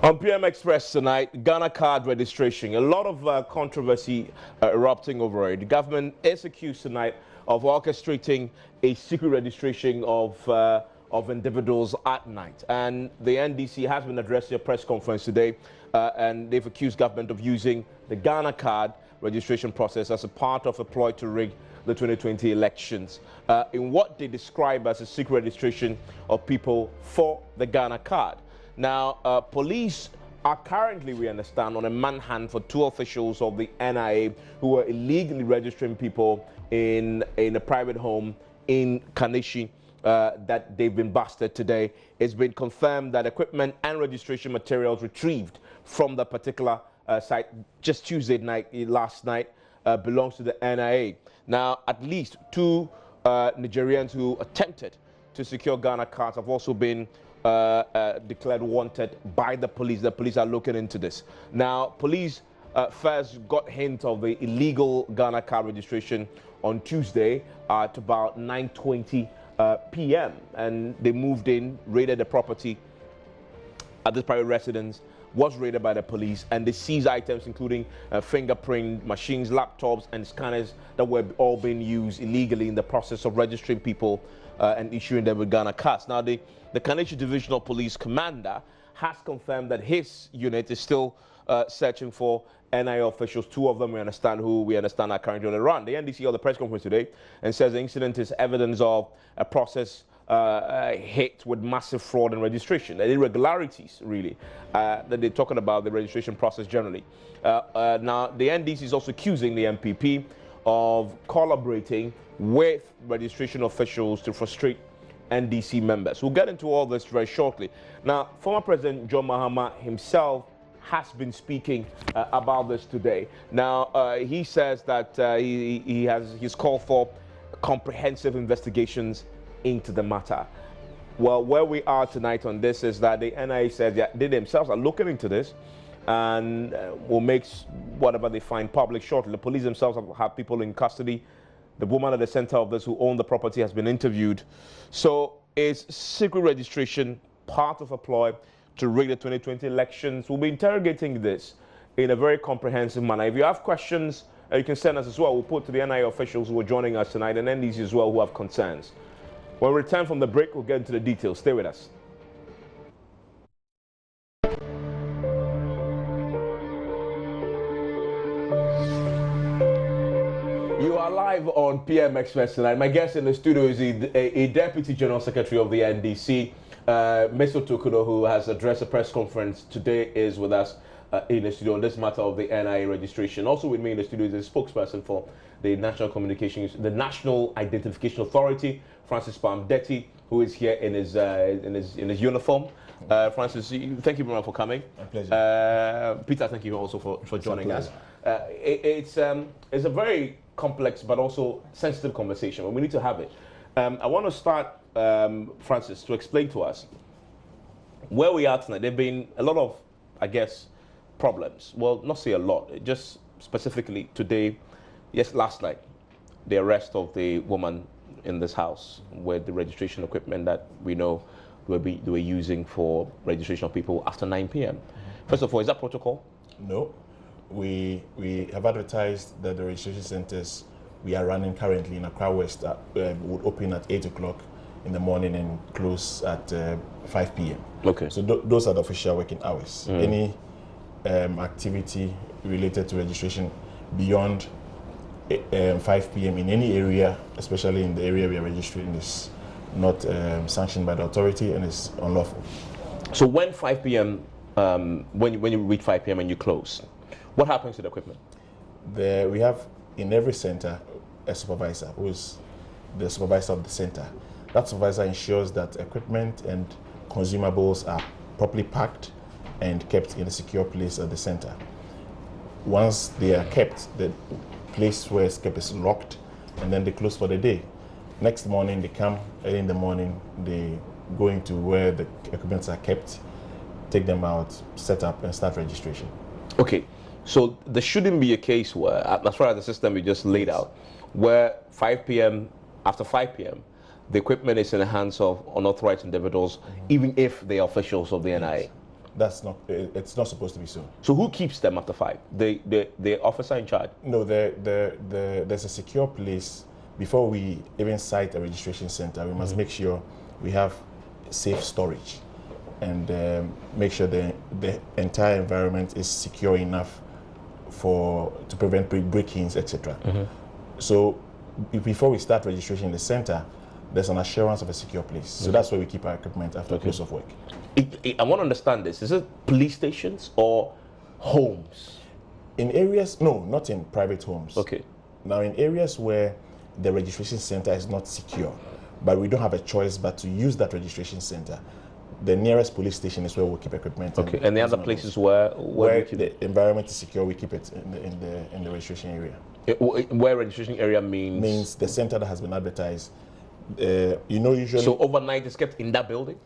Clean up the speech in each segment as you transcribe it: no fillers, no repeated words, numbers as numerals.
On PM Express tonight, Ghana card registration. A lot of controversy erupting over it. The government is accused tonight of orchestrating a secret registration of individuals at night. And the NDC has been addressing a press conference today, and they've accused government of using the Ghana card registration process as a part of a ploy to rig the 2020 elections in what they describe as a secret registration of people for the Ghana card. Now, police are currently, we understand, on a manhunt for two officials of the NIA who were illegally registering people in a private home in Kanishi that they've been busted today. It's been confirmed that equipment and registration materials retrieved from the particular site just Tuesday night, last night, belongs to the NIA. Now, at least two Nigerians who attempted to secure Ghana cards have also been declared wanted by the police. The police are looking into this. Now, police first got hint of the illegal Ghana card registration on Tuesday at about 9:20 p.m. and they moved in, raided the property at this private residence, was raided by the police, and they seized items including fingerprint machines, laptops, and scanners that were all being used illegally in the process of registering people and issuing them with Ghana cards. Now, the Kanishi Divisional Police Commander has confirmed that his unit is still searching for NIA officials. Two of them we understand are currently on the run. The NDC held a press conference today and says the incident is evidence of a process hit with massive fraud and registration and irregularities, really, that they're talking about the registration process generally. Now, the NDC is also accusing the MPP of collaborating with registration officials to frustrate NDC members. We'll get into all this very shortly. Now, former President John Mahama himself has been speaking about this today. Now, he says that he's called for comprehensive investigations into the matter. Well, where we are tonight on this is that the NIA says that they themselves are looking into this and will make whatever they find public shortly. The police themselves have people in custody. The woman at the center of this who owned the property has been interviewed. So is secret registration part of a ploy to rig the 2020 elections? We'll be interrogating this in a very comprehensive manner. If you have questions, you can send us as well. We'll put to the NIA officials who are joining us tonight and NDC as well who have concerns. When we return from the break, we'll get into the details. Stay with us. You are live on PM Express tonight. My guest in the studio is a Deputy General Secretary of the NDC, Mr. Tokudo, who has addressed a press conference today, is with us in the studio on this matter of the NIA registration. Also with me in the studio is a spokesperson for the National Identification Authority, Francis Pamdeti, who is here in his uniform. Francis, thank you very much for coming. My pleasure. Peter, thank you also for joining us. It's a very complex but also sensitive conversation, but we need to have it. I want to start, Francis, to explain to us where we are tonight. There have been a lot of, I guess, problems. Well, not say a lot, just specifically today, yes, last night, the arrest of the woman in this house with the registration equipment that we know they were using for registration of people after 9 p.m. First of all, is that protocol? No. We have advertised that the registration centers we are running currently in Accra West would open at 8 o'clock in the morning and close at 5 p.m. Okay. So those are the official working hours. Any activity related to registration beyond 5 p.m. in any area, especially in the area we are registering, is not sanctioned by the authority and is unlawful. So when 5 p.m., when you reach 5 p.m. and you close, what happens to the equipment? We have in every center a supervisor who is the supervisor of the center. That supervisor ensures that equipment and consumables are properly packed and kept in a secure place at the center. Once they are kept, the place where it's kept is locked, and then they close for the day. Next morning, they come early in the morning, they go into where the equipments are kept, take them out, set up, and start registration. Okay, so there shouldn't be a case where, as far as the system you just laid out, where 5 p.m., after 5 p.m., the equipment is in the hands of unauthorized individuals, even if they are officials of the NIA. That's not. It's not supposed to be so. So who keeps them after 5? The officer in charge? No, there's a secure place. Before we even site a registration center, we must make sure we have safe storage and make sure the entire environment is secure enough to prevent break-ins, etc. So before we start registration in the center, there's an assurance of a secure place. So that's where we keep our equipment after close of work. I want to understand this. Is it police stations or homes? In areas, no, not in private homes. Okay. Now, in areas where the registration center is not secure, but we don't have a choice but to use that registration center, the nearest police station is where we'll keep equipment. Okay, and the other places where the environment is secure, we keep it in the registration area. Where registration area means the center that has been advertised. Usually. So overnight it's kept in that building?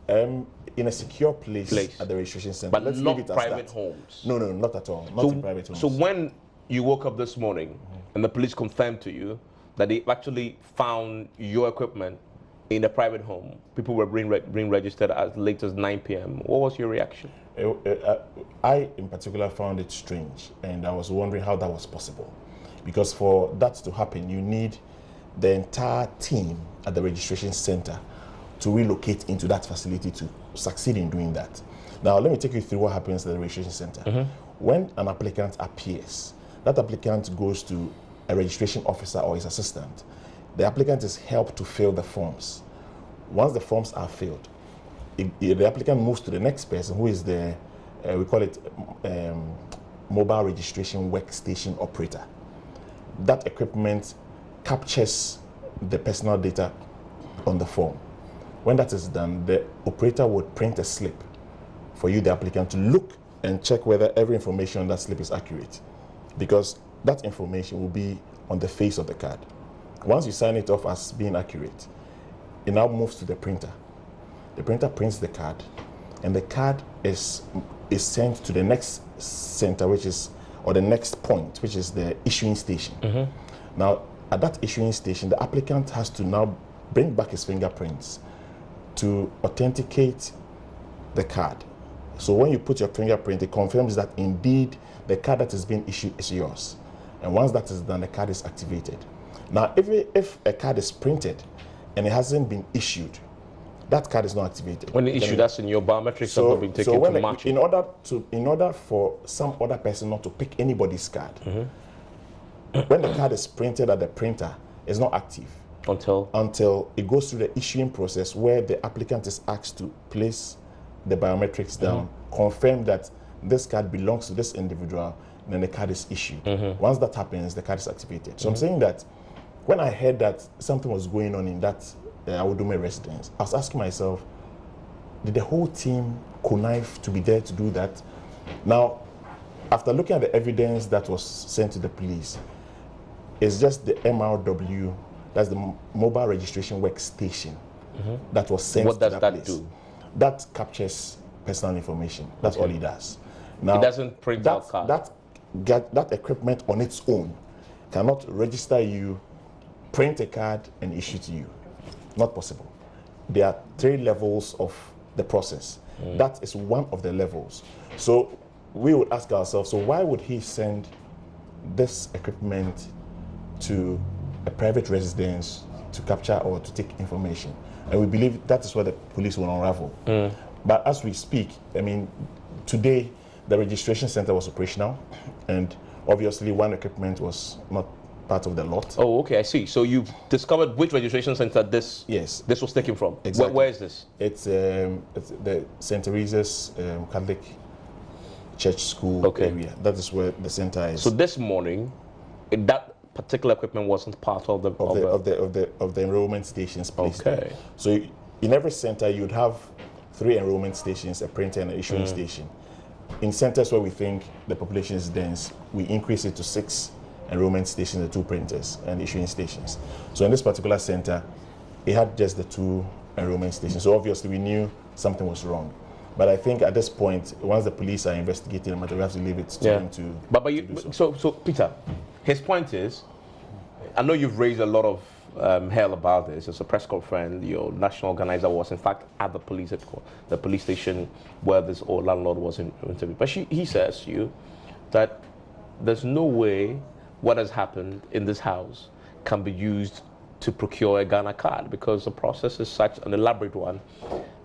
In a secure place at the registration center. But let's not leave it as private that. homes? No, not at all. Not in private homes. So when you woke up this morning and the police confirmed to you that they actually found your equipment in a private home, people were being registered as late as 9 p.m. What was your reaction? I, in particular, found it strange, and I was wondering how that was possible. Because for that to happen, you need the entire team at the registration center to relocate into that facility to succeed in doing that. Now, let me take you through what happens at the registration center. When an applicant appears, that applicant goes to a registration officer or his assistant. The applicant is helped to fill the forms. Once the forms are filled, the applicant moves to the next person, who is the, we call it mobile registration workstation operator. That equipment captures the personal data on the form. When that is done, the operator would print a slip for you, the applicant, to look and check whether every information on that slip is accurate, because that information will be on the face of the card. Once you sign it off as being accurate, it now moves to the printer. The printer prints the card, and the card is sent to the next center, or the next point, which is the issuing station. Now, at that issuing station, the applicant has to now bring back his fingerprints to authenticate the card. So when you put your fingerprint, it confirms that indeed the card that is being issued is yours. And once that is done, the card is activated. Now, if a card is printed and it hasn't been issued, that card is not activated. When the issue, that's in your biometrics that have been taken to match it. In order for some other person not to pick anybody's card, when the card is printed at the printer, it's not active. Until it goes through the issuing process, where the applicant is asked to place the biometrics down, confirm that this card belongs to this individual, and then the card is issued. Once that happens, the card is activated. So I'm saying that when I heard that something was going on in that Awodome residence, I was asking myself, did the whole team connive to be there to do that? Now, after looking at the evidence that was sent to the police, it's just the MRW, that's the mobile registration workstation, that was sent to that place. What does that do? That captures personal information. That's all it does. Now, it doesn't print out cards. That equipment on its own cannot register you, print a card, and issue to you. Not possible. There are 3 levels of the process. That is one of the levels. So we would ask ourselves, so why would he send this equipment to a private residence to capture or to take information? And we believe that is where the police will unravel. But as we speak, I mean, today the registration center was operational, and obviously one equipment was not part of the lot. Oh, okay, I see. So you've discovered which registration center this was taken from. Exactly. Where is this? It's the St. Teresa's Catholic Church School area. That is where the center is. So this morning, that particular equipment wasn't part of the enrollment stations placed there. So in every center you'd have 3 enrollment stations, a printer and an issuing station. In centers where we think the population is dense, we increase it to 6 enrollment stations, the 2 printers and issuing stations. So in this particular center, it had just the 2 enrollment stations. So obviously we knew something was wrong. But I think at this point, once the police are investigating the matter, we have to leave it to them to. So Peter, his point is, I know you've raised a lot of hell about this. It's a press conference. Your national organizer was, in fact, at the police station where this old landlord was interviewed. But he says to you that there's no way what has happened in this house can be used to procure a Ghana card, because the process is such an elaborate one,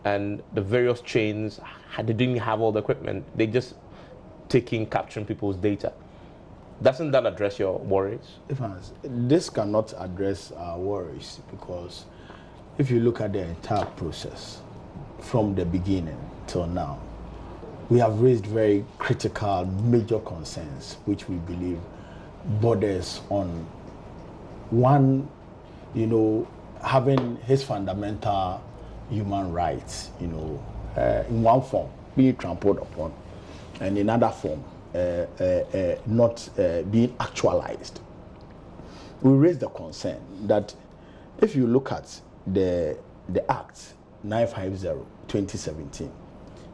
and the various chains, they didn't have all the equipment. They just capturing people's data. Doesn't that address your worries? This cannot address our worries, because if you look at the entire process from the beginning till now, we have raised very critical, major concerns, which we believe borders on one, having his fundamental human rights, in one form being trampled upon, and in another form not being actualized. We raised the concern that if you look at the Act 950/2017,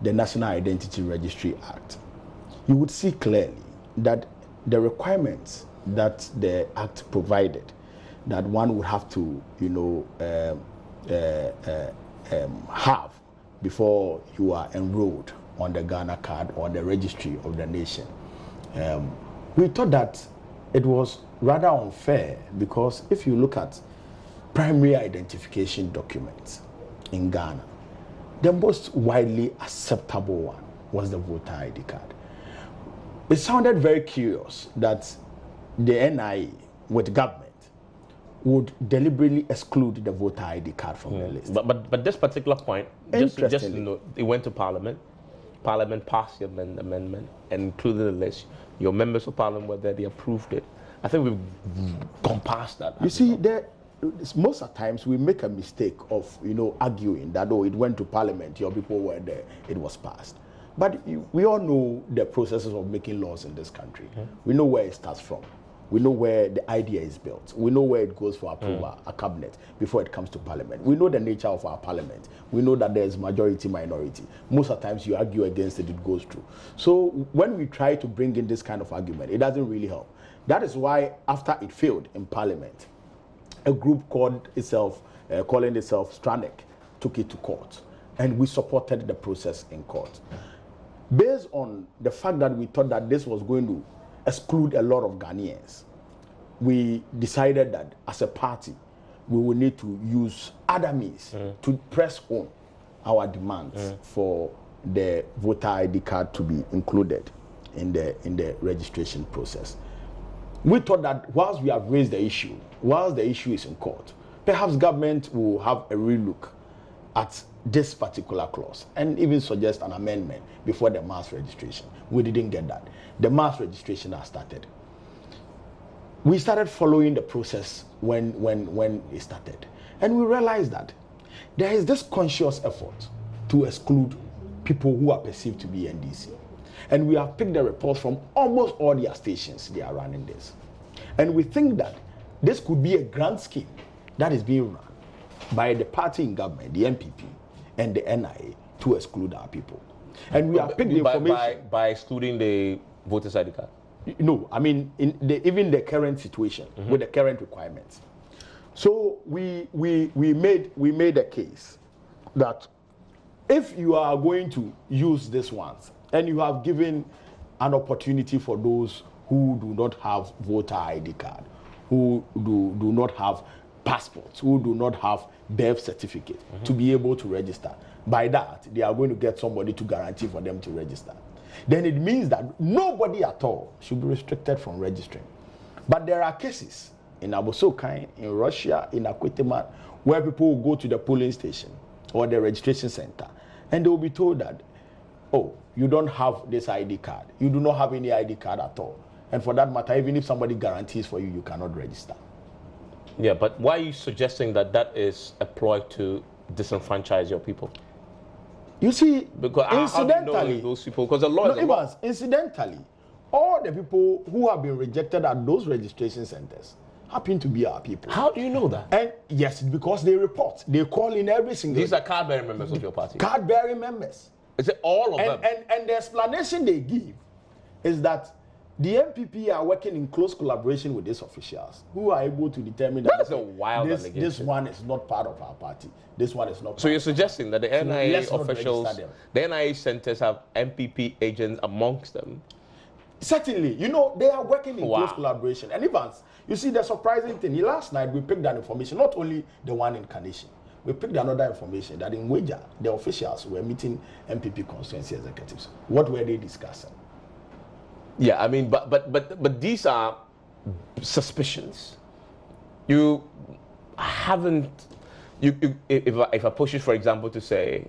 the National Identity Registry Act, you would see clearly that the requirements that the Act provided, that one would have to, have before you are enrolled on the Ghana card or the registry of the nation. We thought that it was rather unfair, because if you look at primary identification documents in Ghana, the most widely acceptable one was the voter ID card. It sounded very curious that the NIA with government would deliberately exclude the voter ID card from the list. But this particular point, just it went to Parliament. Parliament passed the amendment and included the list. Your members of Parliament were there, they approved it. I think we've gone past that. You see, most of the times we make a mistake of, arguing that, it went to Parliament, your people were there, it was passed. But we all know the processes of making laws in this country. We know where it starts from. We know where the idea is built. We know where it goes for approval, a cabinet, before it comes to Parliament. We know the nature of our Parliament. We know that there's majority, minority. Most of the times you argue against it, it goes through. So when we try to bring in this kind of argument, it doesn't really help. That is why after it failed in Parliament, a group calling itself Stranek took it to court, and we supported the process in court. Based on the fact that we thought that this was going to exclude a lot of Ghanaians, we decided that as a party, we will need to use other means to press on our demands for the voter ID card to be included in the registration process. We thought that whilst we have raised the issue, whilst the issue is in court, perhaps government will have a relook at this particular clause and even suggest an amendment before the mass registration. We didn't get that. The mass registration has started. We started following the process when it started, and we realized that there is this conscious effort to exclude people who are perceived to be NDC. And we have picked the reports from almost all their stations. They are running this. And we think that this could be a grand scheme that is being run by the party in government, the NPP, and the NIA to exclude our people. And we have picked the information. By excluding the voters' ID card? No, I mean, even the current situation, with the current requirements. So we made a case that if you are going to use this once, and you have given an opportunity for those who do not have voter ID card, who do not have passports, who do not have birth certificate to be able to register. By that, they are going to get somebody to guarantee for them to register. Then it means that nobody at all should be restricted from registering. But there are cases in Abosokai, in Russia, in Akwiteman, where people will go to the polling station or the registration center, and they will be told that, oh, you don't have this ID card. You do not have any ID card at all. And for that matter, even if somebody guarantees for you, you cannot register. Yeah, but why are you suggesting that that is a ploy to disenfranchise your people? You see, because incidentally, how do you know those people? Because the law is a law. Incidentally, all the people who have been rejected at those registration centers happen to be our people. How do you know that? And yes, because they report. They call in every single These are card-bearing members of your party? Card-bearing members. Is it all of them? And the explanation they give is that the MPP are working in close collaboration with these officials who are able to determine that That's a wild allegation. this one is not part of our party. This one is not. So you're suggesting that the NIA let's not officials, register them. the NIA centers have MPP agents amongst them? Certainly, you know, they are working in Wow. close collaboration. And Evans, you see the surprising thing, last night we picked that information, not only the one in Carnation, we picked another information that in Wager, the officials were meeting MPP constituency executives. What were they discussing? Yeah, I mean, but these are suspicions. You haven't, if I push it, for example, to say,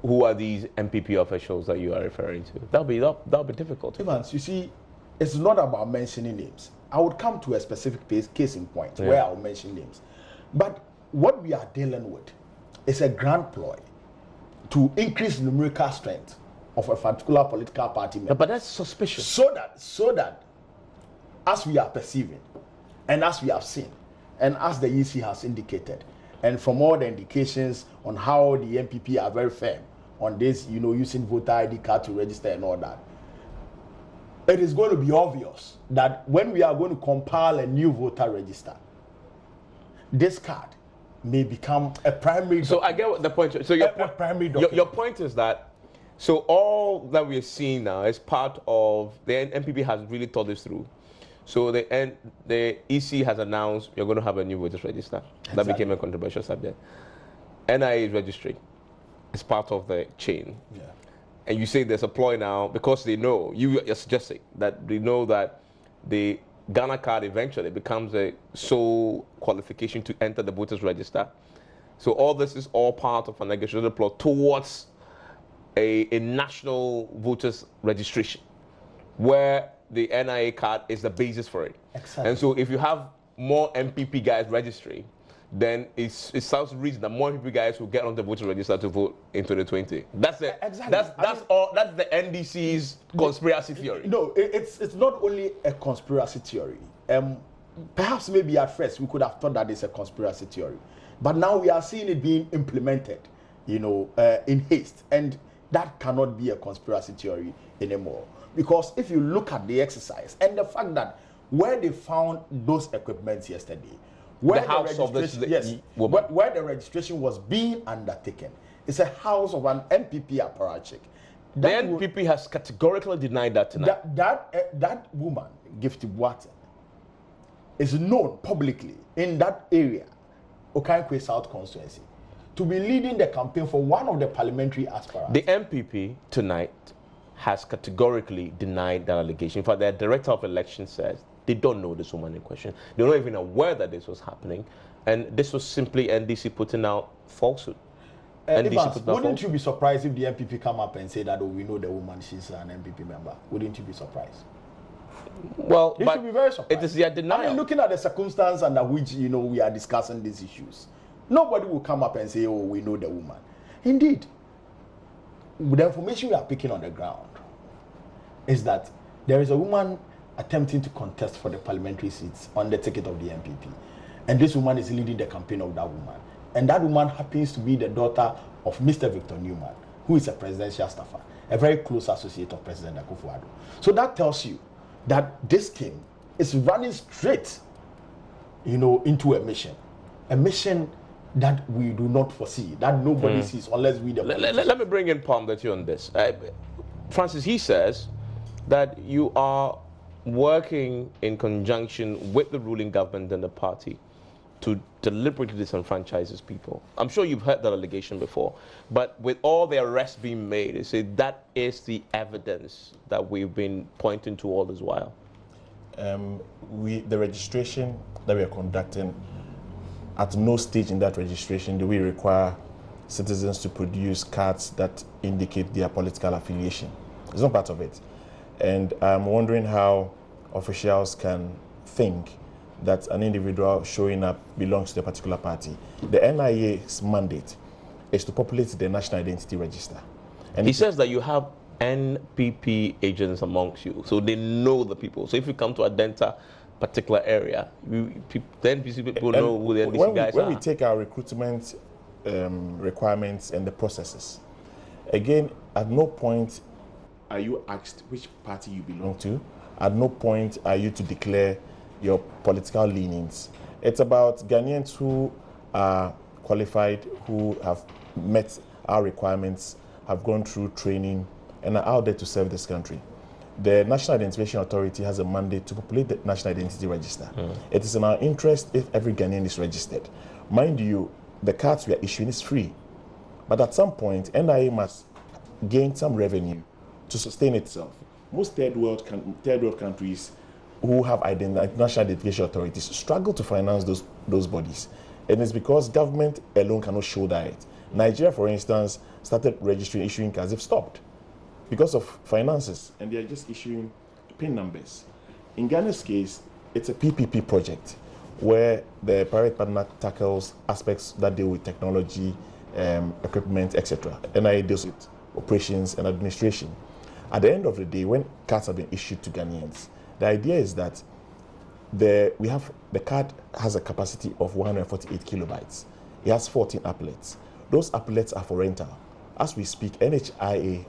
who are these MPP officials that you are referring to? That'll be difficult. Evans, you see, it's not about mentioning names. I would come to a specific case in point where I'll mention names. But what we are dealing with is a grand ploy to increase numerical strength of a particular political party member. But that's suspicious. So that, as we are perceiving, and as we have seen, and as the EC has indicated, and from all the indications on how the MPP are very firm on this, you know, using voter ID card to register and all that, it is going to be obvious that when we are going to compile a new voter register, this card may become a primary document. So I get what the point. So your point is that, so all that we're seeing now is part of the MPP has really thought this through. So the EC has announced you're going to have a new voters register. Exactly. That became a controversial subject. NIA is registering. It's part of the chain. Yeah. And you say there's a ploy now because they know, you're suggesting that they know that the Ghana card eventually becomes a sole qualification to enter the voters register. So all this is all part of a negotiated plot towards a national voters registration where the NIA card is the basis for it. Exactly. And so if you have more MPP guys registering, then it sounds reason that more MPP guys will get on the voter register to vote in 2020. That's it. Exactly. That's the NDC's conspiracy theory. No, it's not only a conspiracy theory. Perhaps maybe at first we could have thought that it's a conspiracy theory, but now we are seeing it being implemented, you know, in haste, and that cannot be a conspiracy theory anymore. Because if you look at the exercise and the fact that where they found those equipments yesterday, where the house of this where the registration was being undertaken, it's a house of an MPP apparatchik. The NPP has categorically denied that tonight. That woman, Gifty Boateng, is known publicly in that area, Okankwe South constituency, to be leading the campaign for one of the parliamentary aspirants. The MPP tonight has categorically denied that allegation. In fact, their director of elections says they don't know this woman in question. They're not even aware that this was happening. And this was simply NDC putting out falsehood. Evans, wouldn't you be surprised if the MPP come up and say that, oh, we know the woman, she's an MPP member? Wouldn't you be surprised? Well, you should be very surprised. It is their denial. I mean, looking at the circumstance under which, you know, we are discussing these issues, nobody will come up and say, oh, we know the woman. Indeed, with the information we are picking on the ground is that there is a woman attempting to contest for the parliamentary seats on the ticket of the MPP. And this woman is leading the campaign of that woman. And that woman happens to be the daughter of Mr. Victor Newman, who is a presidential staffer, a very close associate of President Akufo-Addo. So that tells you that this king is running straight, you know, into a mission that we do not foresee, that nobody sees unless we... Let me bring in Palm that you on this. Francis, he says that you are working in conjunction with the ruling government and the party to deliberately disenfranchise his people. I'm sure you've heard that allegation before, but with all the arrests being made, they say that is the evidence that we've been pointing to all this while. The registration that we are conducting, at no stage in that registration do we require citizens to produce cards that indicate their political affiliation. It's not part of it. And I'm wondering how officials can think that an individual showing up belongs to a particular party. The NIA's mandate is to populate the National Identity Register. And he says that you have NPP agents amongst you, so they know the people. So if you come to a Denta particular area, then people know who the NDC guys are. When we take our recruitment requirements and the processes, again, at no point are you asked which party you belong to, At no point are you to declare your political leanings. It's about Ghanaians who are qualified, who have met our requirements, have gone through training, and are out there to serve this country. The National Identification Authority has a mandate to populate the National Identity Register. It is in our interest if every Ghanaian is registered. Mind you, the cards we are issuing is free. But at some point, NIA must gain some revenue to sustain itself. Most third world countries who have national identification authorities struggle to finance those bodies. And it's because government alone cannot shoulder it. Nigeria, for instance, started registering, issuing cards. They've stopped because of finances, and they're just issuing PIN numbers. In Ghana's case, it's a PPP project where the private partner tackles aspects that deal with technology, equipment, etc. NIA deals with operations and administration. At the end of the day, when cards have been issued to Ghanaians, the idea is that the card has a capacity of 148 kilobytes. It has 14 applets. Those applets are for rental. As we speak, NHIA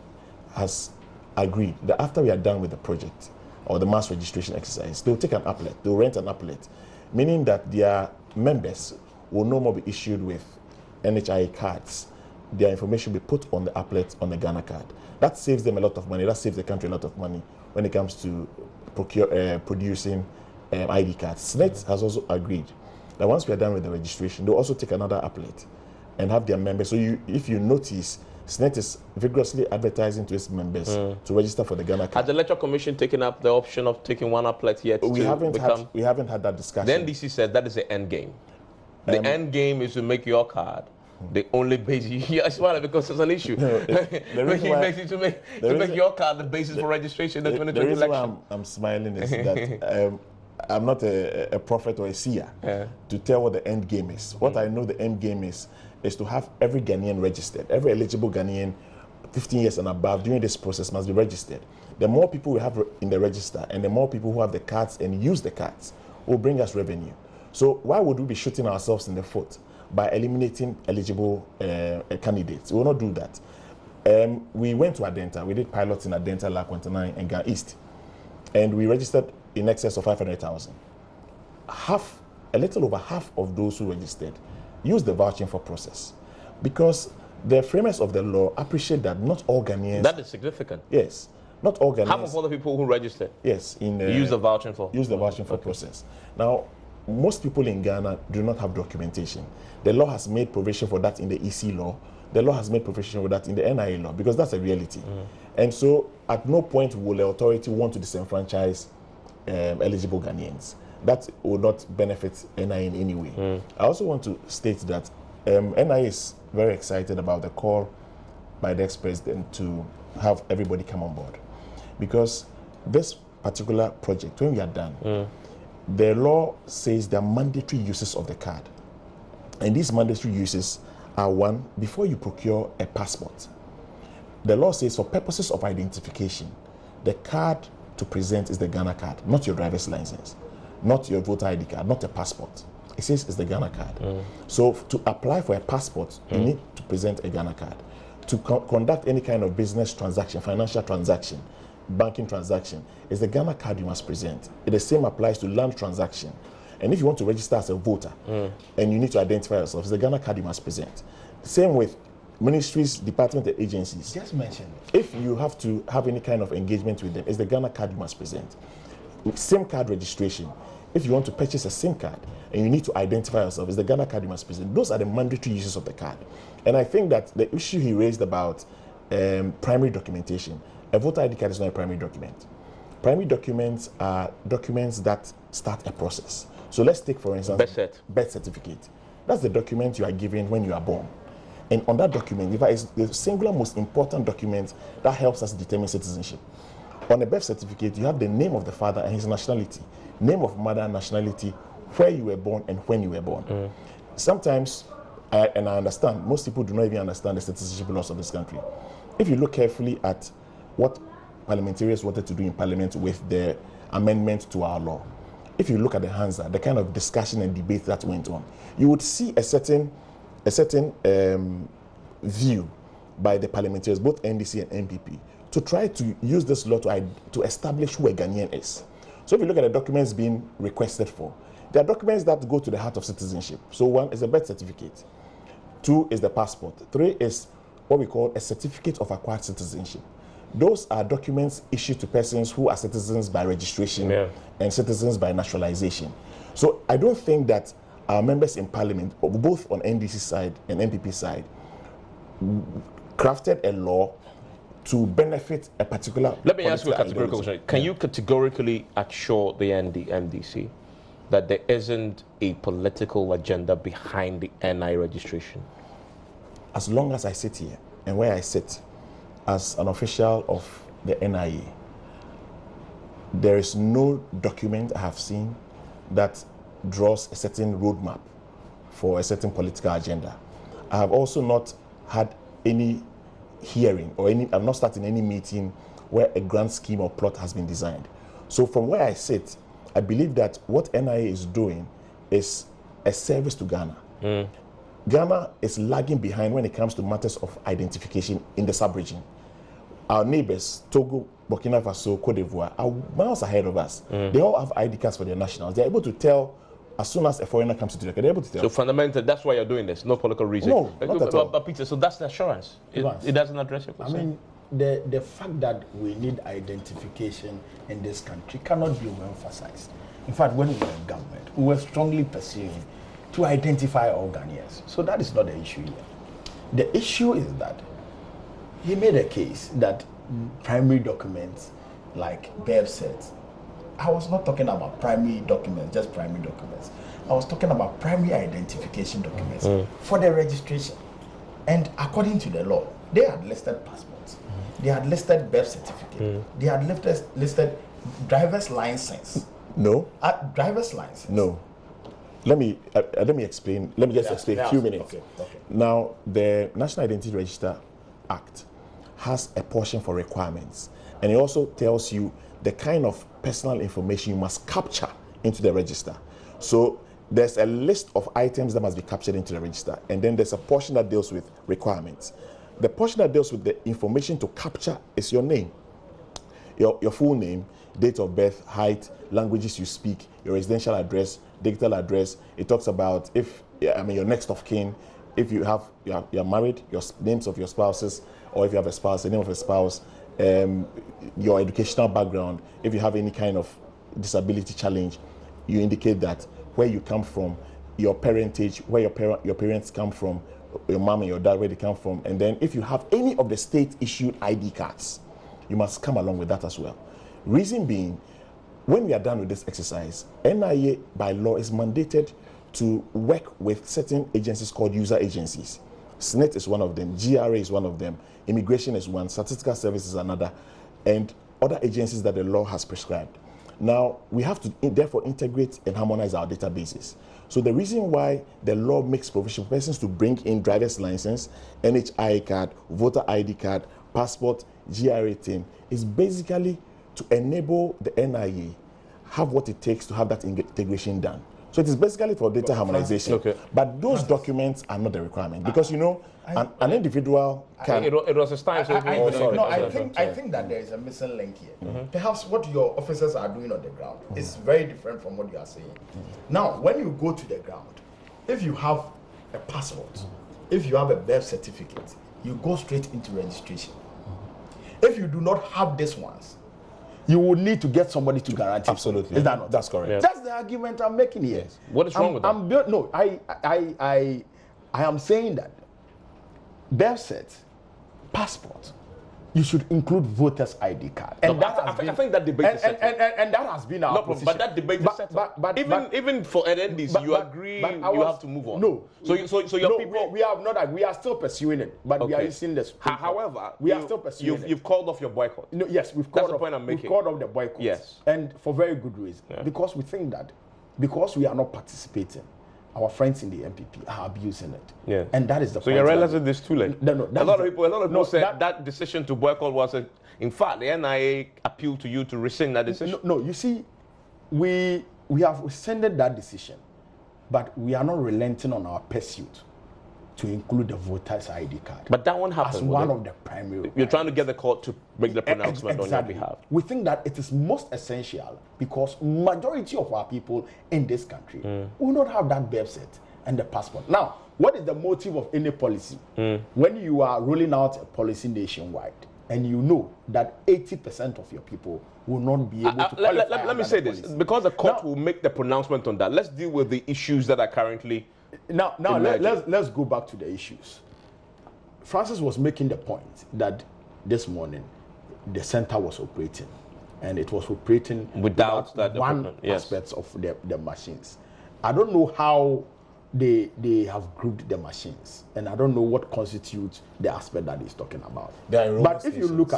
has agreed that after we are done with the project or the mass registration exercise, they'll take an applet, they'll rent an applet, meaning that their members will no more be issued with NHIA cards. Their information will be put on the applet on the Ghana card. That saves them a lot of money. That saves the country a lot of money when it comes to producing ID cards. SNET has also agreed that once we are done with the registration, they'll also take another applet and have their members. So if you notice, SNET is vigorously advertising to its members to register for the Ghana card. Has the Electoral Commission taken up the option of taking one applet yet? We haven't had that discussion. The NDC says that is the end game. The end game is to make your card the only basis. Yes, well, because it's an issue. No, to make your card the basis for registration in the 2020 election. The election. reason why I'm smiling is that I'm not a prophet or a seer to tell what the end game is. What I know the end game is to have every Ghanaian registered. Every eligible Ghanaian 15 years and above during this process must be registered. The more people we have in the register and the more people who have the cards and use the cards will bring us revenue. So why would we be shooting ourselves in the foot by eliminating eligible candidates? We will not do that. We went to Adenta. We did pilots in Adenta, La Quintanine, and Ghana East. And we registered in excess of 500,000. A little over half of those who registered used the vouching for process, because the framers of the law appreciate that not all Ghanaians. That is significant. Yes, not all Ghanaians. Half of all the people who registered. Yes, use the vouching for. Use the vouching for process. Now, most people in Ghana do not have documentation. The law has made provision for that in the EC law. The law has made provision for that in the NIA law, because that's a reality. And so, at no point will the authority want to disenfranchise eligible Ghanaians. That will not benefit NIA in any way. I also want to state that NIA is very excited about the call by the ex-president to have everybody come on board, because this particular project, when we are done, the law says there are mandatory uses of the card. And these mandatory uses are: one, before you procure a passport, the law says for purposes of identification, the card to present is the Ghana card, not your driver's license, not your voter ID card, not a passport. It says it's the Ghana card. So to apply for a passport, you need to present a Ghana card. To conduct any kind of business transaction, financial transaction, banking transaction, it's the Ghana card you must present. The same applies to land transaction. And if you want to register as a voter and you need to identify yourself, it's the Ghana card you must present. Same with ministries, departments, and agencies. Just mention. If you have to have any kind of engagement with them, it's the Ghana card you must present. SIM card registration. If you want to purchase a SIM card and you need to identify yourself, it's the Ghana card you must present. Those are the mandatory uses of the card. And I think that the issue he raised about primary documentation, a voter ID card is not a primary document. Primary documents are documents that start a process. So let's take, for instance, birth certificate. That's the document you are given when you are born. And on that document, in fact, it's the singular most important document that helps us determine citizenship. On a birth certificate, you have the name of the father and his nationality, name of mother and nationality, where you were born and when you were born. Sometimes, and I understand, most people do not even understand the citizenship laws of this country. If you look carefully at what parliamentarians wanted to do in parliament with the amendment to our law, if you look at the Hansa, the kind of discussion and debate that went on, you would see a certain view by the parliamentarians, both NDC and NPP, to try to use this law to establish who a Ghanaian is. So if you look at the documents being requested for, there are documents that go to the heart of citizenship. So 1 is a birth certificate, 2 is the passport, 3 is what we call a certificate of acquired citizenship. Those are documents issued to persons who are citizens by registration and citizens by naturalization. So I don't think that our members in parliament, both on NDC side and NPP side, crafted a law to benefit a particular. Let me ask you a categorical question. Can you categorically assure the MDC that there isn't a political agenda behind the NI registration? As long as I sit here and where I sit as an official of the NIA, there is no document I have seen that draws a certain roadmap for a certain political agenda. I have also not had any hearing or I've not started any meeting where a grand scheme or plot has been designed. So from where I sit, I believe that what NIA is doing is a service to Ghana. Ghana is lagging behind when it comes to matters of identification in the sub-region. Our neighbors, Togo, Burkina Faso, Cote d'Ivoire, are miles ahead of us. They all have ID cards for their nationals. They're able to tell as soon as a foreigner comes into the country, they're able to tell. So fundamentally, that's why you're doing this, no political reason. No, not at all. But Peter, so that's the assurance. It doesn't address your question. I mean, the fact that we need identification in this country cannot be overemphasized. In fact, when we were in government, we were strongly pursuing to identify all Ghanaians. So that is not the issue here. The issue is that he made a case that primary documents like birth cert. I was not talking about primary documents, just primary documents. I was talking about primary identification documents for the registration. And according to the law, they had listed passports, they had listed birth certificate, they had listed driver's license. No. Driver's license. No. Let me explain. Let me just explain a few minutes. Okay. Now, the National Identity Register Act has a portion for requirements, and it also tells you the kind of personal information you must capture into the register. So there's a list of items that must be captured into the register, and then there's a portion that deals with requirements. The portion that deals with the information to capture is your name, your full name, date of birth, height, languages you speak, your residential address, digital address. It talks about your next of kin, if you're married, your names of your spouses, or if you have a spouse, the name of a spouse, your educational background. If you have any kind of disability challenge, you indicate that, where you come from, your parentage, where your parents come from, your mom and your dad, where they come from, and then if you have any of the state-issued ID cards, you must come along with that as well. Reason being, when we are done with this exercise, NIA by law is mandated to work with certain agencies called user agencies. SNIT is one of them, GRA is one of them, Immigration is one, Statistical Service is another, and other agencies that the law has prescribed. Now, we have to therefore integrate and harmonize our databases. So the reason why the law makes provision for persons to bring in driver's license, NHI card, voter ID card, passport, GRA thing, is basically to enable the NIA have what it takes to have that integration done. So it is basically for data harmonization. Okay. But those documents are not the requirement, because an individual can. It was a time. I think that there is a missing link here. Perhaps what your officers are doing on the ground is very different from what you are saying. Now, when you go to the ground, if you have a passport, if you have a birth certificate, you go straight into registration. If you do not have these ones, you will need to get somebody to guarantee. Absolutely. Is that not? That's correct. Yeah. That's the argument I'm making here. Yes. What is wrong with that? I am saying that birth cert, passport, you should include voters' ID card. And I think that debate is settled. And that has been our position. But that debate is settled. Even for NDC, you agree you have to move on. No. So your people... We have not. We are still pursuing it, but we are using this. However, we are still pursuing it. You've called off your boycott. No, yes, we've called off the boycott. Yes. And for very good reason. Yeah. Because we think that because we are not participating, our friends in the MPP are abusing it. Yeah. And that is the point. So you're realizing this too late? No. A lot of people said that decision to boycott was in fact, the NIA appealed to you to rescind that decision. No, you see, we have rescinded that decision, but we are not relenting on our pursuit to include the voter's ID card. But that won't happen. As one of the primary. You're trying to get the court to make the pronouncement on your behalf. We think that it is most essential because majority of our people in this country will not have that birth cert and the passport. Now, what is the motive of any policy? When you are rolling out a policy nationwide and you know that 80% of your people will not be able to qualify. Let me say this, because the court will make the pronouncement on that. Let's deal with the issues that are currently let's go back to the issues. Francis was making the point that this morning the center was operating, and it was operating without that one aspect of the machines. I don't know how they have grouped the machines, and I don't know what constitutes the aspect that he's talking about. But if you look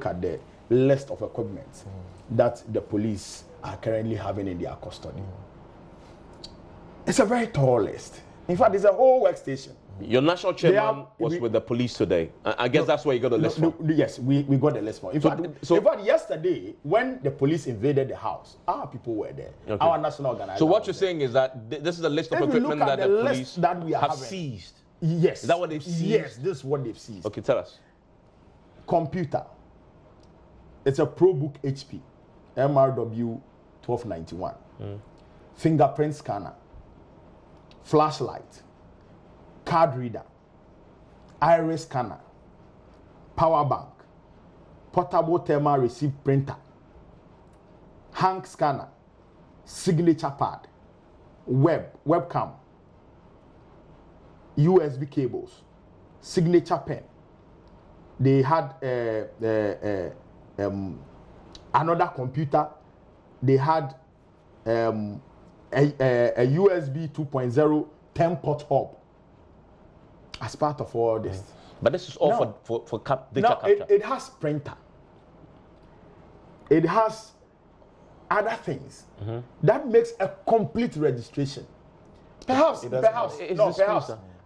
at the list of equipment that the police are currently having in their custody, it's a very tall list. In fact, it's a whole workstation. Your national chairman was with the police today. I guess that's where you got the list from. Yes, we got the list from. In fact, yesterday, when the police invaded the house, our people were there. Okay. Our national organization. So what you're saying is that this is a list of equipment that the police have seized? Yes. Is that what they've seized? Yes, this is what they've seized. Okay, tell us. Computer. It's a ProBook HP, MRW 1291. Fingerprint scanner. Flashlight. Card reader, iris scanner, power bank, portable thermal receipt printer, hank scanner, signature pad, webcam, USB cables, signature pen. They had another computer. They had a USB 2.0 10-port hub. As part of all this. But this is all for data capture. It has printer. It has other things. That makes a complete registration. Perhaps,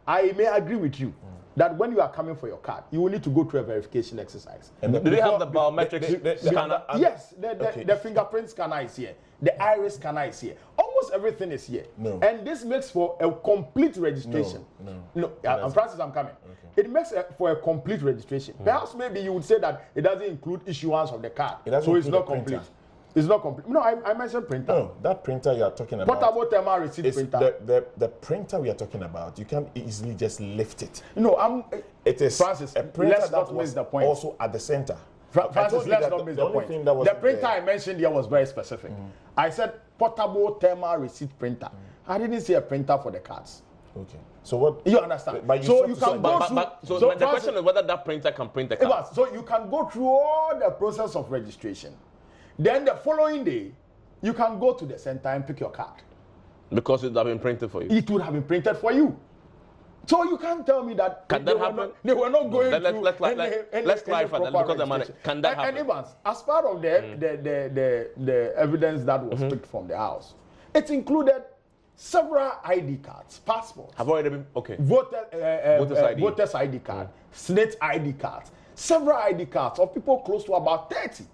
I may agree with you that when you are coming for your card, you will need to go through a verification exercise. And do they have the biometric scanner? Yes, the fingerprint scanner is here. The iris scanner is here. Almost everything is here. No. And this makes for a complete registration. No. Francis, I'm coming. Okay. It makes for a complete registration. Perhaps maybe you would say that it doesn't include issuance of the card. So it's not complete. It's not complete. No, I mentioned printer. No, that printer you are talking about. Portable thermal receipt printer. The printer we are talking about, you can easily just lift it. No, it is Francis, a printer let's that not was miss the point. also at the center. Francis, let's not miss the point. The printer I mentioned here was very specific. I said portable thermal receipt printer. I didn't say a printer for the cards. Okay. So what? You understand? But you so you can go through. So the question is whether that printer can print the card. So you can go through all the process of registration. Then the following day, you can go to the center and pick your card. Because it would have been printed for you. It would have been printed for you. So you can't tell me that can that happen? They were not going let's clarify that because the money can that happen? And Evans, as part of the evidence that was picked from the house, it included several ID cards, passports. Have already been voters ID card, Senate ID cards, several ID cards of people close to about 30.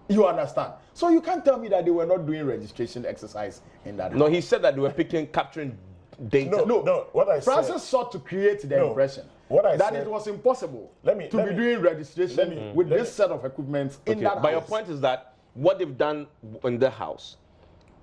You understand? So you can't tell me that they were not doing registration exercise in that. No, he said that they were capturing data. No. What I Francis sought to create the impression that it was impossible to be doing registration with this set of equipment in that house. But your point is that what they've done in the house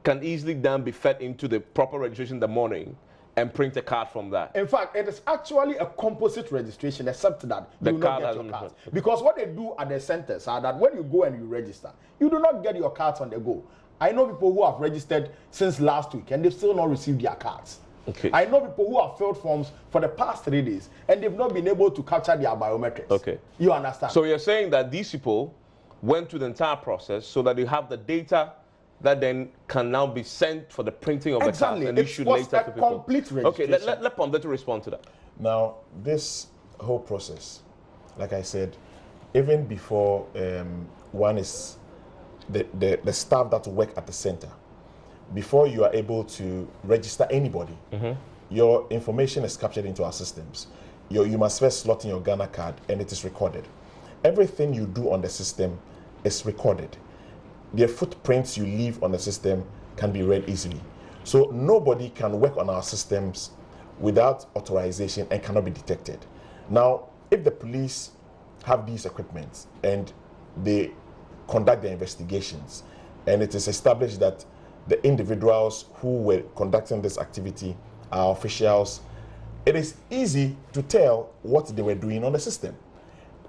can easily then be fed into the proper registration in the morning and print a card from that. In fact, it is actually a composite registration, except that you do not get your cards. Because what they do at the centers are that when you go and you register, you do not get your cards on the go. I know people who have registered since last week and they've still not received their cards. Okay. I know people who have filled forms for the past 3 days and they've not been able to capture their biometrics. Okay. You understand? So you're saying that these people went through the entire process so that you have the data that then can now be sent for the printing of the cards and issued later to people. Complete registration. Okay, let Pombeto respond to that. Now, this whole process, like I said, even before one is the staff that work at the center, before you are able to register anybody, your information is captured into our systems. You must first slot in your Ghana card and it is recorded. Everything you do on the system is recorded. The footprints you leave on the system can be read easily. So nobody can work on our systems without authorization and cannot be detected. Now, if the police have these equipments and they conduct their investigations, and it is established that the individuals who were conducting this activity are officials, it is easy to tell what they were doing on the system,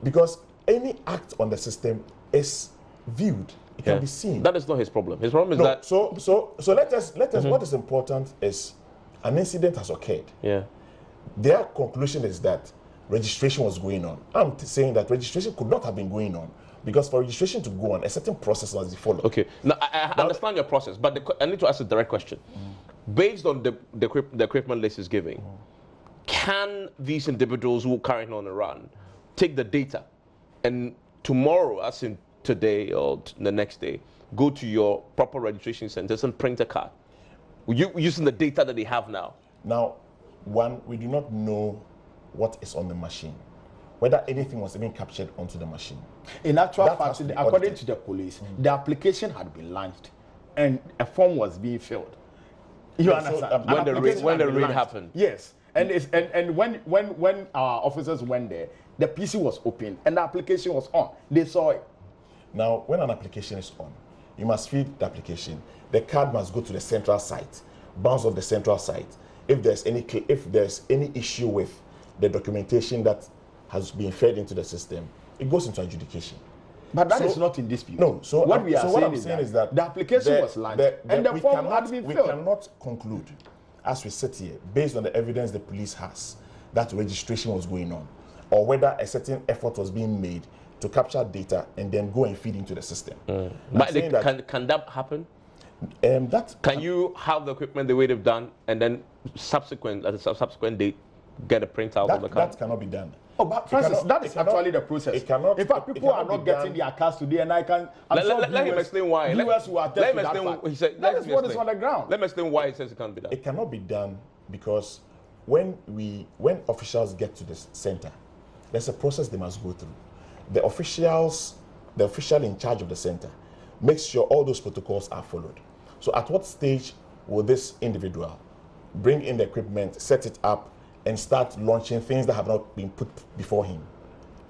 because any act on the system is viewed. It can be seen. That is not his problem. His problem is No, that. so let us. What is important is an incident has occurred. Yeah. Their conclusion is that registration was going on. I'm saying that registration could not have been going on, because for registration to go on, a certain process must be followed. Okay. Now, I understand your process, but I need to ask a direct question. Based on the equipment list is giving, can these individuals who are currently on the run take the data and tomorrow, as in today or the next day, go to your proper registration centers and print a card? Using the data that they have now? Now, one, we do not know what is on the machine, whether anything was even captured onto the machine. In actual fact, according to the police, the application had been launched and a form was being filled. You understand? When the raid happened? Yes. And when our officers went there, the PC was open and the application was on. They saw it. Now, when an application is on, you must feed the application. The card must go to the central site, bounce off the central site. If there's any issue with the documentation that has been fed into the system, it goes into adjudication. But that is not in dispute. No. So what I'm saying is that the application was launched and the form had been filled. We cannot conclude, as we sit here, based on the evidence the police has, that registration was going on, or whether a certain effort was being made to capture data and then go and feed into the system. But can that happen? Can you have the equipment the way they've done and then at a subsequent date get a printout of the card? That cannot be done. Oh, but Francis, that is actually the process. It cannot. In fact, people are not getting their cards today, and I can. Let him explain why. Viewers who are let him explain. He said, that is what is on the ground. Let me explain why he says it can't be done. It cannot be done because when officials get to the center, there's a process they must go through. The official in charge of the center makes sure all those protocols are followed. So at what stage will this individual bring in the equipment, set it up, and start launching things that have not been put before him?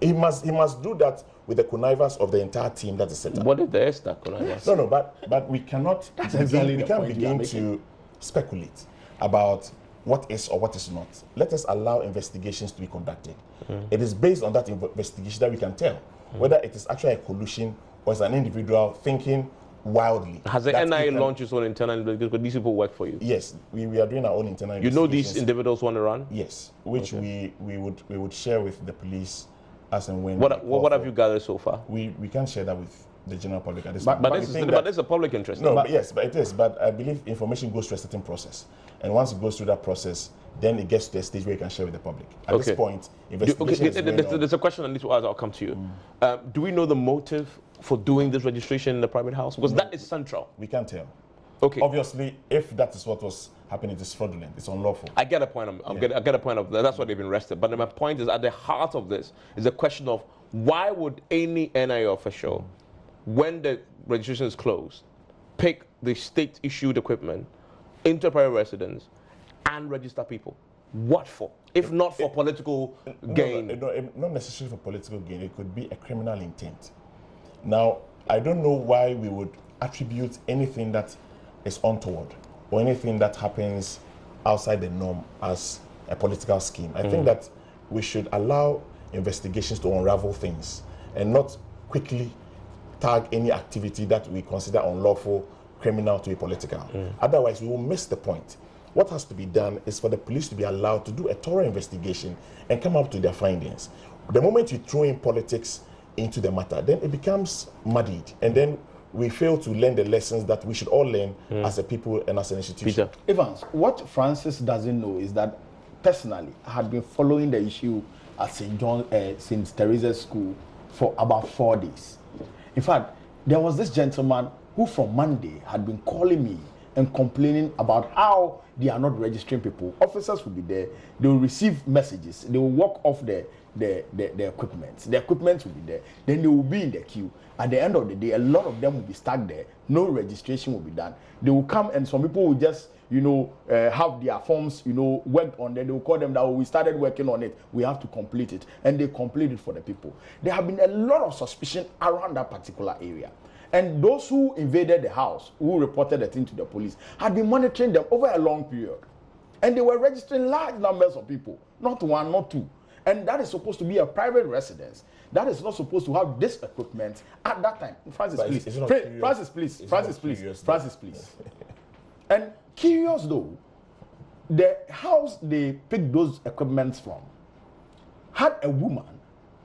He must do that with the connivance of the entire team that is set up. What if there is that connivance? No, but we cannot. We can't begin to speculate about what is or what is not. Let us allow investigations to be conducted. It is based on that investigation that we can tell whether it is actually a collusion or is an individual thinking wildly. Has the NIA launched its own internal investigation? Because these people work for you. Yes, we are doing our own internal investigations. You know these individuals want to run? Yes, which we would share with the police as and when. What have you gathered so far? We can't share that with the general public at this point. But this is a public interest. No, but yes, but it is. But I believe information goes through a certain process, and once it goes through that process, then it gets to a stage where you can share with the public. At this point, investigation is going on. There's a question I need to ask. I'll come to you. Do we know the motive for doing this registration in the private house? Because that is central. We can't tell. Okay. Obviously, if that is what was happening, it is fraudulent. It's unlawful. I get a point. I get a point of that. That's why they've been arrested. But my point is, at the heart of this is a question of why would any NIA official, when the registration is closed, pick the state-issued equipment into private residence and register people? What for? If not for political gain? No, not necessarily for political gain. It could be a criminal intent. Now, I don't know why we would attribute anything that is untoward or anything that happens outside the norm as a political scheme. I think that we should allow investigations to unravel things and not quickly tag any activity that we consider unlawful, criminal to be political. Otherwise, we will miss the point. What has to be done is for the police to be allowed to do a thorough investigation and come up to their findings. The moment you throw in politics into the matter, then it becomes muddied, and then we fail to learn the lessons that we should all learn as a people and as an institution. Peter. Evans, what Francis doesn't know is that personally I had been following the issue at St. Teresa's School for about 4 days. In fact, there was this gentleman who from Monday had been calling me and complaining about how they are not registering people. Officers will be there. They will receive messages. They will walk off the equipment. The equipment will be there. Then they will be in the queue. At the end of the day, a lot of them will be stuck there. No registration will be done. They will come, and some people will just, have their forms, worked on. Then they will call them that, we started working on it. We have to complete it. And they complete it for the people. There have been a lot of suspicion around that particular area. And those who invaded the house, who reported the thing to the police, had been monitoring them over a long period. And they were registering large numbers of people, not one, not two. And that is supposed to be a private residence. That is not supposed to have this equipment at that time. Francis, please. Francis, please. And curious though, the house they picked those equipments from had a woman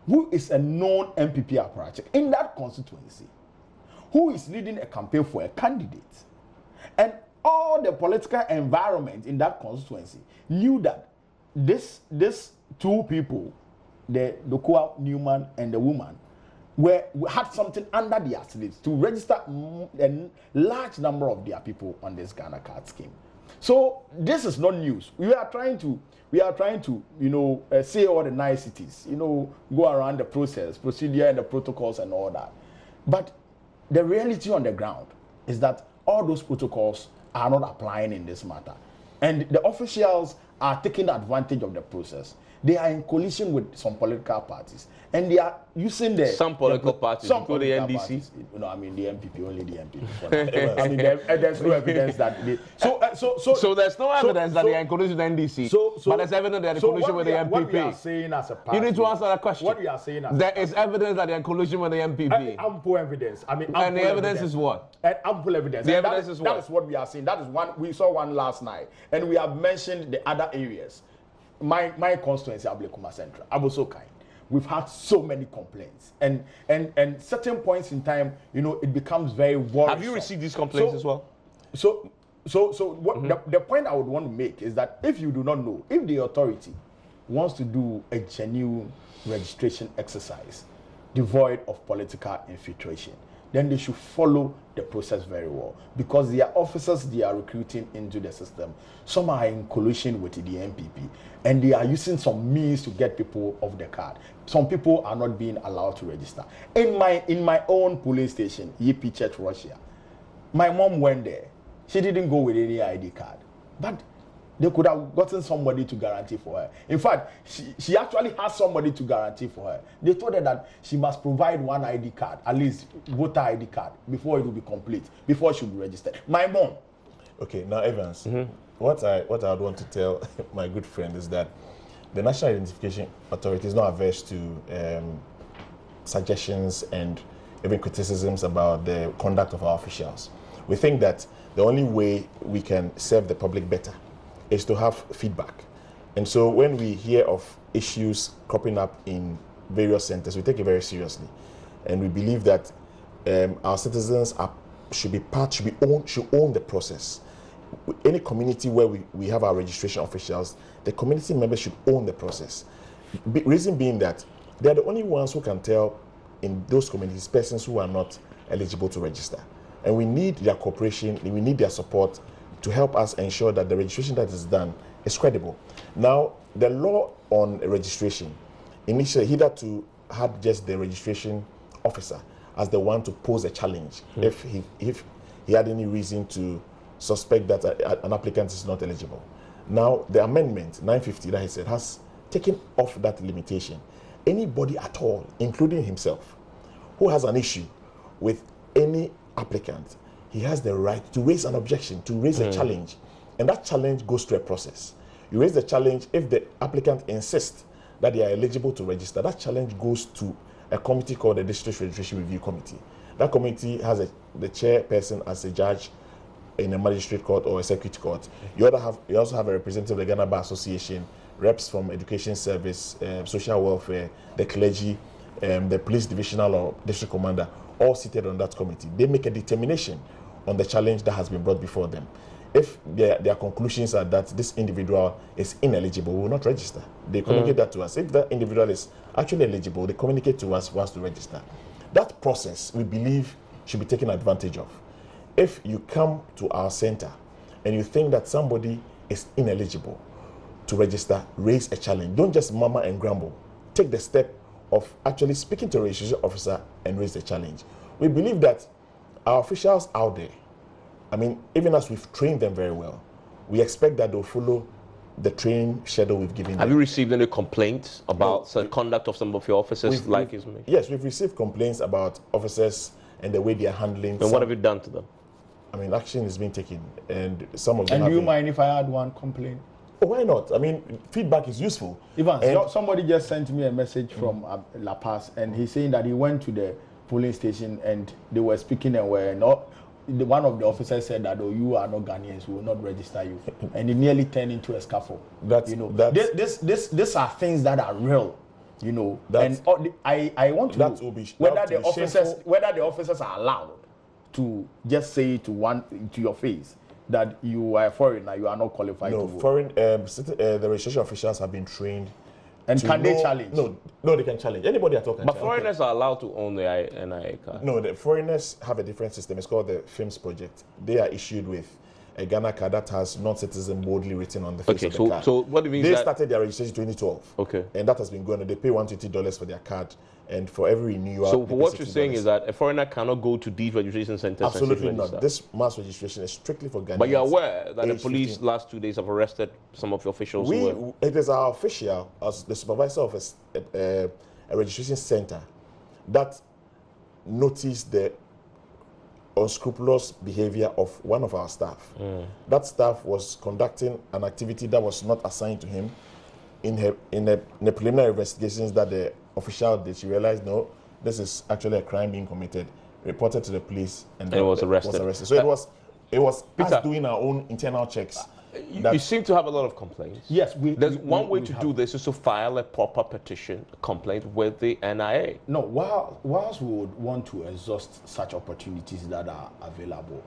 who is a known MPP apparatchik in that constituency, who is leading a campaign for a candidate. And all the political environment in that constituency knew that this two people, the Dokua Newman and the woman, had something under their sleeves to register a large number of their people on this Ghana card scheme. So this is not news. We are trying to say all the niceties, go around the procedure and the protocols and all that. But the reality on the ground is that all those protocols are not applying in this matter. And the officials are taking advantage of the process. They are in collision with some political parties. And they are using some political parties, including the NDC. Parties. No, I mean the MPP, only the MPP. I mean, there's no evidence that they... So there's no evidence that they are in collision with the NDC, but there's evidence that they are in collision with the MPP. What we are saying as a party... You need to answer that question. What we are saying as there is evidence that they are in collision with the MPP. Ample evidence. And the evidence is what? And ample evidence. The evidence is what? That is what we are saying. That is one. We saw one last night. And we have mentioned the other areas. My constituency, Ablekuma Central, Abosokai. We've had so many complaints, and certain points in time, it becomes very worrisome. Have you received these complaints as well? So what the point I would want to make is that if you do not know, if the authority wants to do a genuine registration exercise devoid of political infiltration, then they should follow the process very well, because their officers they are recruiting into the system, some are in collusion with the MPP, and they are using some means to get people off the card. Some people are not being allowed to register. In my own polling station, Yipi Church, Russia, my mom went there. She didn't go with any ID card, but they could have gotten somebody to guarantee for her. In fact, she actually has somebody to guarantee for her. They told her that she must provide one ID card, at least voter ID card, before it will be complete, before she will be registered. My mom. Okay, now Evans, what I would want to tell my good friend is that the National Identification Authority is not averse to suggestions and even criticisms about the conduct of our officials. We think that the only way we can serve the public better is to have feedback. And so when we hear of issues cropping up in various centers, we take it very seriously. And we believe that our citizens should own the process. Any community where we have our registration officials, the community members should own the process. Reason being that they're the only ones who can tell in those communities persons who are not eligible to register. And we need their cooperation, we need their support to help us ensure that the registration that is done is credible. Now, the law on registration initially hitherto had just the registration officer as the one to pose a challenge if he had any reason to suspect that an applicant is not eligible. Now, the amendment 950 that he said has taken off that limitation. Anybody at all, including himself, who has an issue with any applicant, he has the right to raise an objection, to raise a challenge. And that challenge goes through a process. You raise the challenge if the applicant insists that they are eligible to register. That challenge goes to a committee called the District Registration Review Committee. That committee has the chairperson as a judge in a magistrate court or a circuit court. You also have a representative of the Ghana Bar Association, reps from Education Service, Social Welfare, the clergy, the police divisional or district commander, all seated on that committee. They make a determination on the challenge that has been brought before them. If their conclusions are that this individual is ineligible, we will not register. They communicate that to us. If that individual is actually eligible, they communicate to us for us to register. That process, we believe, should be taken advantage of. If you come to our center and you think that somebody is ineligible to register, raise a challenge. Don't just murmur and grumble. Take the step of actually speaking to a registration officer and raise the challenge. We believe that our officials out there, I mean, even as we've trained them very well, we expect that they'll follow the training schedule we've given them. Have you received any complaints about the conduct of some of your officers? Yes, we've received complaints about officers and the way they are handling. And what have you done to them? I mean, action is being taken, and some of them. And do you mind if I add one complaint? Oh, why not? I mean, feedback is useful. Evans, somebody just sent me a message from La Paz, and he's saying that he went to the polling station and they were speaking and were not. One of the officers said that, "Oh, you are not Ghanaians, we will not register you," and it nearly turned into a scuffle. These are things that are real, And I want to know whether the officers are allowed to just say to your face that you are a foreigner, you are not qualified to vote. The registration officials have been trained. And can they challenge? No, they can challenge. Anybody at all can challenge. But foreigners are allowed to own the NIA card. No, the foreigners have a different system. It's called the FIMS project. They are issued with a Ghana card that has non-citizen boldly written on the face of the card. So what do you mean? They started their registration in 2012. Okay. And that has been going on. They pay $120 for their card, and for every renewal. So what you're saying is that a foreigner cannot go to these registration centers? Absolutely not. This mass registration is strictly for Ghanaians. But you're aware that the police last 2 days have arrested some of your officials? It is our official, as the supervisor of a registration center, that noticed the unscrupulous behavior of one of our staff. That staff was conducting an activity that was not assigned to him. In the preliminary investigations that the official did, she realized, no, this is actually a crime being committed, reported to the police, and was arrested. So it was Peter, us doing our own internal checks. You seem to have a lot of complaints. Yes, one way to do this is to file a proper petition, a complaint with the NIA. No, whilst we would want to exhaust such opportunities that are available,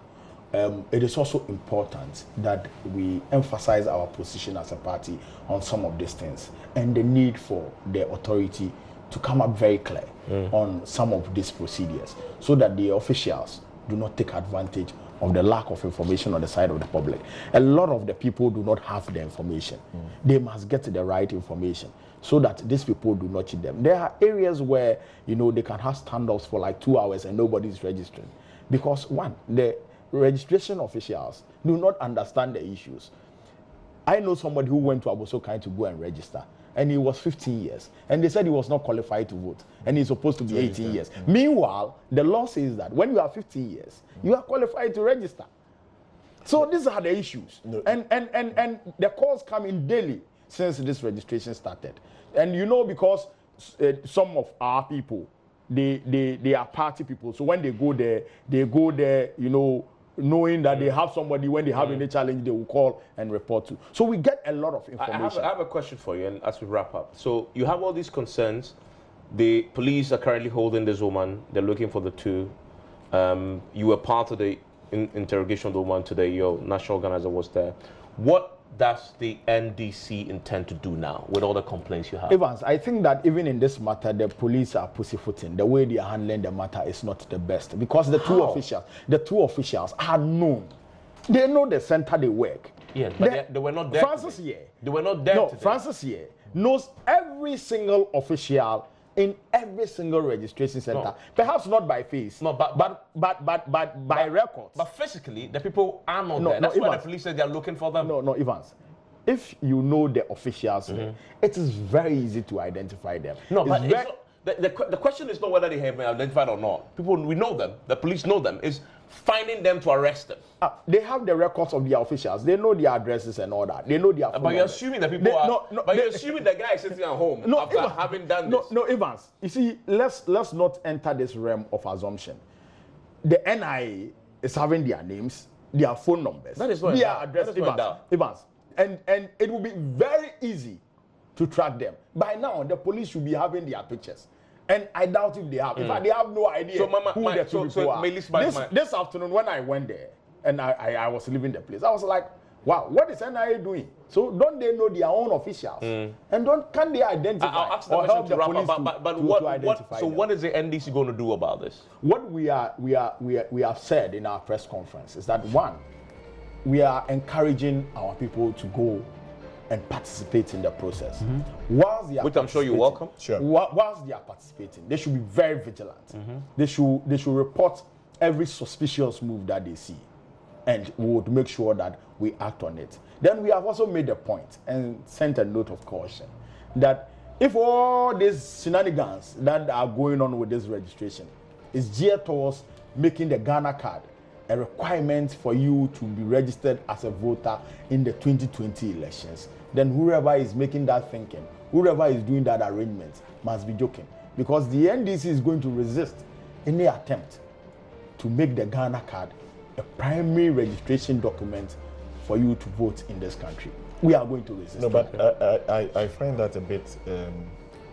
it is also important that we emphasize our position as a party on some of these things and the need for the authority to come up very clear on some of these procedures so that the officials do not take advantage of the lack of information on the side of the public. A lot of the people do not have the information. They must get the right information so that these people do not cheat them. There are areas where, they can have standoffs for like 2 hours and nobody is registering. Because one, the registration officials do not understand the issues. I know somebody who went to Abosokai to go and register, and he was 15 years, and they said he was not qualified to vote, and he's supposed to be 18 years. Meanwhile, the law says that when you are 15 years, you are qualified to register. So these are the issues, and the calls come in daily since this registration started. And because some of our people, they are party people, so when they go there, knowing that they have somebody, when they have any challenge, they will call and report to. So we get a lot of information. I have a question for you, and as we wrap up. So you have all these concerns. The police are currently holding this woman. They're looking for the two. You were part of the interrogation of the woman today. Your national organizer was there. What does the NDC intend to do now with all the complaints you have? Evans, I think that even in this matter, the police are pussyfooting. The way they are handling the matter is not the best because the two officials are known. They know the center they work. Yeah, but they were not there. Francis here. They were not there. No, today. Francis here knows every single official in every single registration center. No. Perhaps not by face. No, but by records. But physically, the people are not there. That's why the police said they are looking for them. No, Evans. If you know the officials, it is very easy to identify them. No, the question is not whether they have been identified or not. We know them. The police know them. It's finding them to arrest them. They have the records of their officials. They know their addresses and all that. They know their phone But you're assuming that people you're assuming the guy is sitting at home after having done this. No, Evans. You see, let's not enter this realm of assumption. The NIA is having their names, their phone numbers, that is not their addresses. Evans. And it will be very easy to track them. By now, the police should be having their pictures. And I doubt if they have. In fact, they have no idea who the two people are. This afternoon, when I went there and I was leaving the place, I was like, wow, what is NIA doing? So don't they know their own officials? And can they identify or help the police to identify them? What is the NDC going to do about this? What we have said in our press conference is that one, we are encouraging our people to go and participate in the process. Whilst they are Which I'm sure you welcome. Sure. Whilst they are participating, they should be very vigilant. They should report every suspicious move that they see, and we would make sure that we act on it. Then we have also made a point and sent a note of caution that if all these shenanigans that are going on with this registration is geared towards making the Ghana card a requirement for you to be registered as a voter in the 2020 elections, then whoever is making that thinking, whoever is doing that arrangement must be joking, because the NDC is going to resist any attempt to make the Ghana card a primary registration document for you to vote in this country. We are going to resist. No, but I find that a bit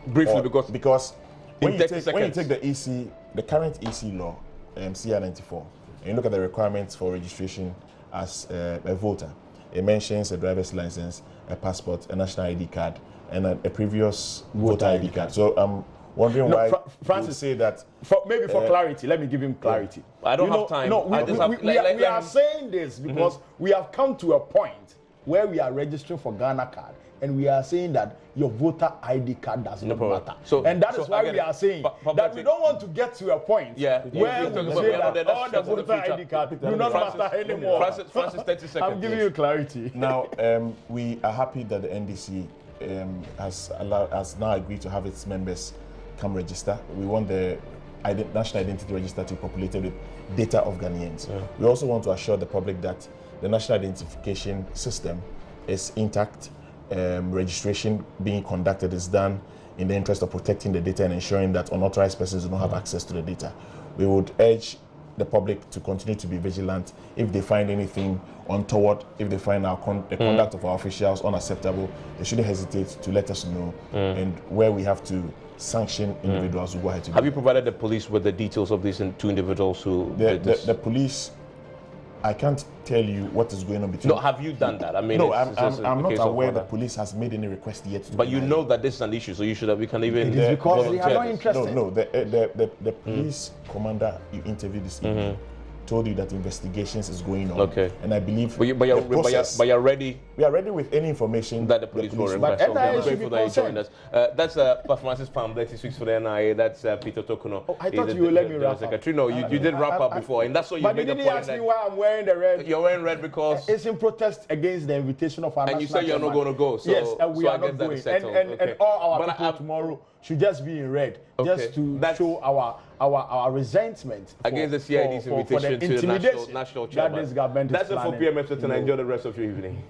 Briefly, odd, because when you take the seconds. the current EC law, CR 94, and you look at the requirements for registration as a voter, it mentions a driver's license, a passport, a national ID card, and a previous voter ID card. So I'm wondering why Francis say that. Maybe for clarity, let me give him clarity. I don't have time. No, we are saying this because we have come to a point where we are registering for Ghana card, and we are saying that your voter ID card does not matter. So, and that is why we are saying that we don't want to get to a point where we say that all the voter ID card do not matter anymore. Francis, 30 seconds. I'm giving you clarity. Now, we are happy that the NDC has now agreed to have its members come register. We want the national identity register to be populated with data of Ghanaians. We also want to assure the public that the national identification system is intact. Registration being conducted is done in the interest of protecting the data and ensuring that unauthorized persons do not have access to the data. We would urge the public to continue to be vigilant. If they find anything untoward, if they find the conduct of our officials unacceptable, they shouldn't hesitate to let us know. And where we have to sanction individuals, we'll go ahead to do. Have you provided the police with the details of these two individuals who did this? The police, I can't tell you what is going on between. No, have you done that? I mean, no, I'm not aware that police has made any request yet. But you know that this is an issue, so you should have. We can even. It is because they are not interested. No, the police commander you interviewed this evening told you that investigations is going on. Okay. And I believe. But you're ready. We are ready with any information that the police will request. But NIA should be concerned. That's Francis Palm, 36 for the NIA. That's Peter Tokuno. Oh, I thought you would let me wrap up. No, you did wrap up before, and that's what you made the point. But you didn't ask me why I'm wearing the red. You're wearing red because it's in protest against the invitation of our national. And you said you're not going to go. So, yes, and we are not going. And all our people tomorrow should just be in red, just to show our resentment against the CID's invitation to the national chairman. That this government is planning. That's it for PM Tonight. Enjoy the rest of your evening.